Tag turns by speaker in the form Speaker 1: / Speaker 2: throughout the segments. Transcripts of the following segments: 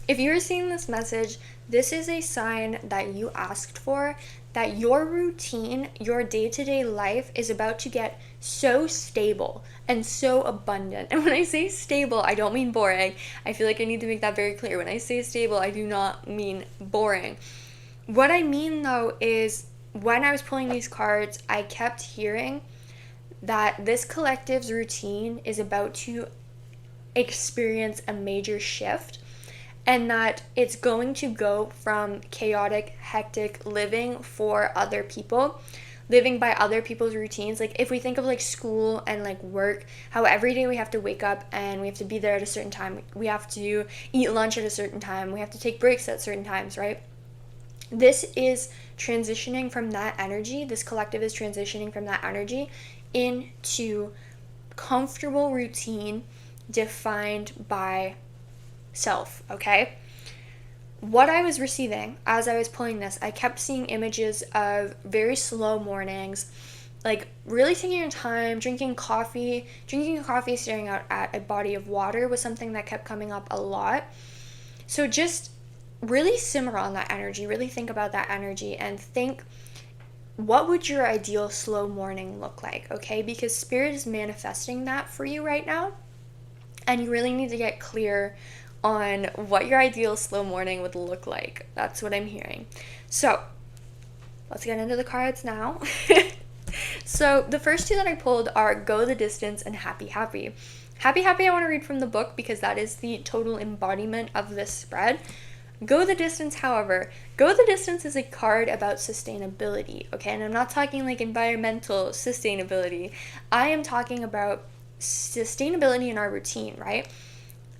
Speaker 1: If you're seeing this message, this is a sign that you asked for, that your routine, your day-to-day life is about to get so stable and so abundant. And when I say stable, I don't mean boring. I feel like I need to make that very clear. When I say stable, I do not mean boring. What I mean though is when I was pulling these cards, I kept hearing that this collective's routine is about to experience a major shift, and that it's going to go from chaotic, hectic living for other people, living by other people's routines. Like if we think of like school and like work, how every day we have to wake up and we have to be there at a certain time, we have to eat lunch at a certain time, we have to take breaks at certain times, right? This is transitioning from that energy, this collective is transitioning from that energy into comfortable routine defined by self, okay? What I was receiving as I was pulling this, I kept seeing images of very slow mornings, like really taking your time, drinking coffee, staring out at a body of water was something that kept coming up a lot. So just really simmer on that energy, really think about that energy and think, what would your ideal slow morning look like, okay? Because Spirit is manifesting that for you right now, and you really need to get clear on what your ideal slow morning would look like. That's what I'm hearing. So let's get into the cards now. So the first two that I pulled are Go the Distance and Happy Happy. Happy Happy I want to read from the book because that is the total embodiment of this spread. Go the Distance, however, Go the Distance is a card about sustainability, okay? And I'm not talking like environmental sustainability. I am talking about sustainability in our routine, right?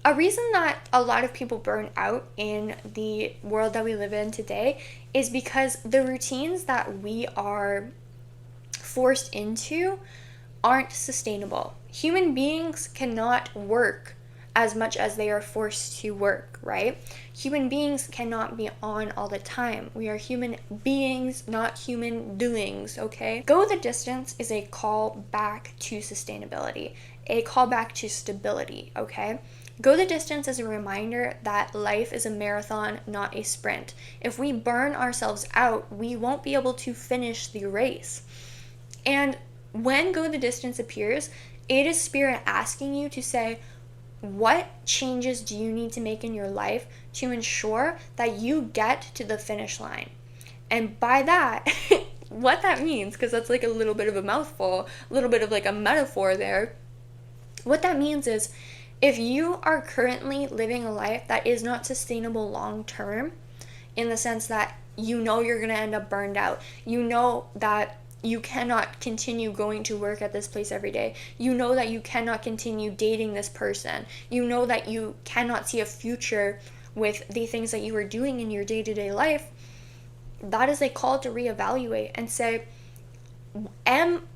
Speaker 1: A reason that a lot of people burn out in the world that we live in today is because the routines that we are forced into aren't sustainable. Human beings cannot work as much as they are forced to work, right? Human beings cannot be on all the time. We are human beings, not human doings, okay? Go the Distance is a call back to sustainability, a call back to stability, okay? Go the Distance is a reminder that life is a marathon, not a sprint. If we burn ourselves out, we won't be able to finish the race. And when Go the Distance appears, it is Spirit asking you to say, what changes do you need to make in your life to ensure that you get to the finish line? And by that, what that means, because that's like a little bit of a mouthful, a little bit of like a metaphor there. What that means is, if you are currently living a life that is not sustainable long term, in the sense that you know you're going to end up burned out, you know that you cannot continue going to work at this place every day, you know that you cannot continue dating this person, you know that you cannot see a future with the things that you are doing in your day-to-day life, that is a call to reevaluate and say,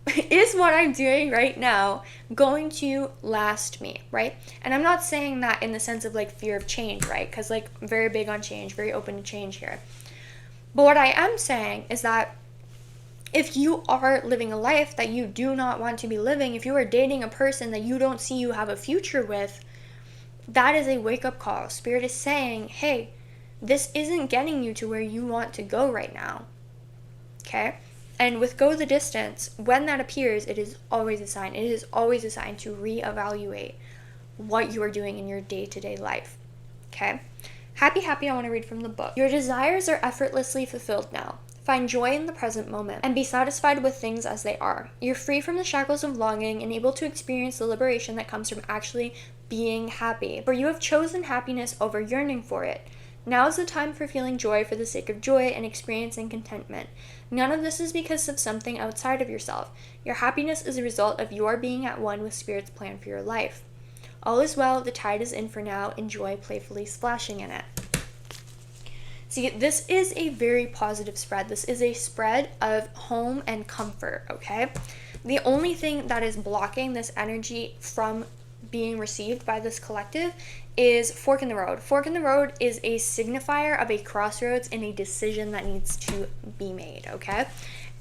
Speaker 1: is what I'm doing right now going to last me, right? And I'm not saying that in the sense of like fear of change, right? Because like I'm very big on change, very open to change here. But what I am saying is that if you are living a life that you do not want to be living, if you are dating a person that you don't see you have a future with, that is a wake-up call. Spirit is saying, hey, this isn't getting you to where you want to go right now, okay? And with Go the Distance, when that appears, it is always a sign. It is always a sign to reevaluate what you are doing in your day-to-day life, okay? Happy Happy, I want to read from the book. Your desires are effortlessly fulfilled now. Find joy in the present moment and be satisfied with things as they are. You're free from the shackles of longing and able to experience the liberation that comes from actually being happy. For you have chosen happiness over yearning for it. Now is the time for feeling joy for the sake of joy and experiencing contentment. None of this is because of something outside of yourself. Your happiness is a result of your being at one with Spirit's plan for your life. All is well, the tide is in for now, enjoy playfully splashing in it. See, this is a very positive spread. This is a spread of home and comfort, okay? The only thing that is blocking this energy from being received by this collective is fork in the road. Fork in the road is a signifier of a crossroads and a decision that needs to be made, okay?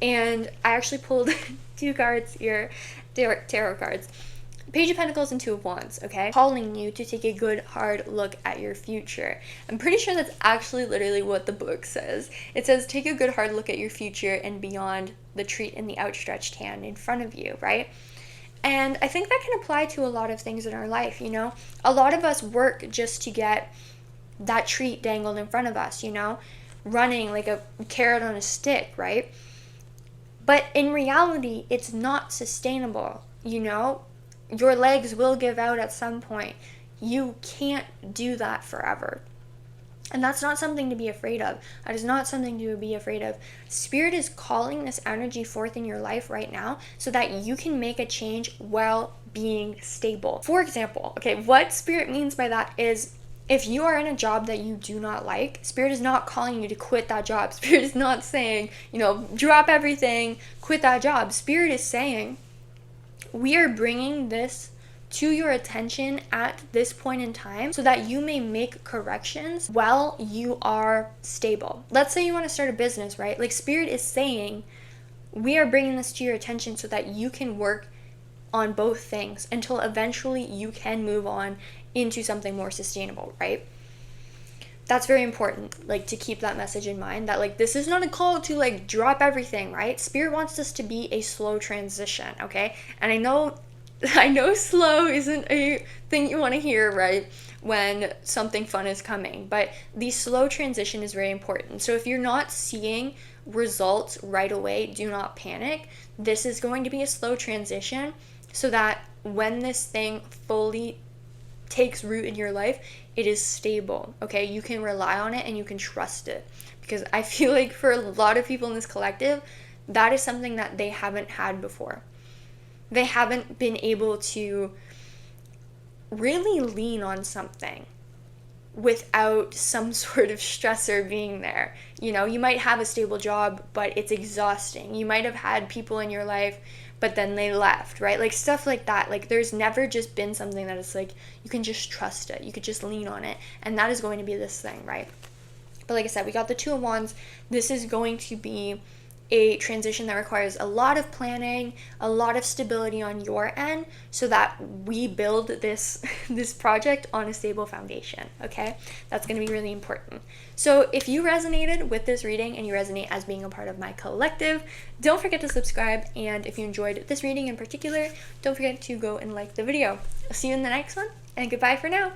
Speaker 1: And I actually pulled two cards here, tarot cards. Page of Pentacles and Two of Wands, okay? Calling you to take a good, hard look at your future. I'm pretty sure that's actually literally what the book says. It says, take a good, hard look at your future and beyond the treat and the outstretched hand in front of you, right? And I think that can apply to a lot of things in our life, you know? A lot of us work just to get that treat dangled in front of us, you know? Running like a carrot on a stick, right? But in reality, it's not sustainable, you know? Your legs will give out at some point. You can't do that forever. And that's not something to be afraid of. That is not something to be afraid of. Spirit is calling this energy forth in your life right now so that you can make a change while being stable. For example, okay, what Spirit means by that is if you are in a job that you do not like, Spirit is not calling you to quit that job. Spirit is not saying, you know, drop everything, quit that job. Spirit is saying, we are bringing this to your attention at this point in time so that you may make corrections while you are stable. Let's say you want to start a business, right? Like Spirit is saying, we are bringing this to your attention so that you can work on both things until eventually you can move on into something more sustainable, right? That's very important, like to keep that message in mind that like this is not a call to like drop everything, right? Spirit wants this to be a slow transition, okay? And I know slow isn't a thing you want to hear, right? When something fun is coming, but the slow transition is very important. So if you're not seeing results right away, do not panic. This is going to be a slow transition so that when this thing fully takes root in your life, it is stable, okay? You can rely on it and you can trust it. Because I feel like for a lot of people in this collective, that is something that they haven't had before. They haven't been able to really lean on something without some sort of stressor being there. You know, you might have a stable job, but it's exhausting. You might have had people in your life, but then they left, right? Like stuff like that. Like there's never just been something that is like, you can just trust it. You could just lean on it. And that is going to be this thing, right? But like I said, we got the Two of Wands. This is going to be a transition that requires a lot of planning, a lot of stability on your end so that we build this project on a stable foundation, okay? That's going to be really important. So if you resonated with this reading and you resonate as being a part of my collective, don't forget to subscribe, and if you enjoyed this reading in particular, don't forget to go and like the video. I'll see you in the next one, and goodbye for now.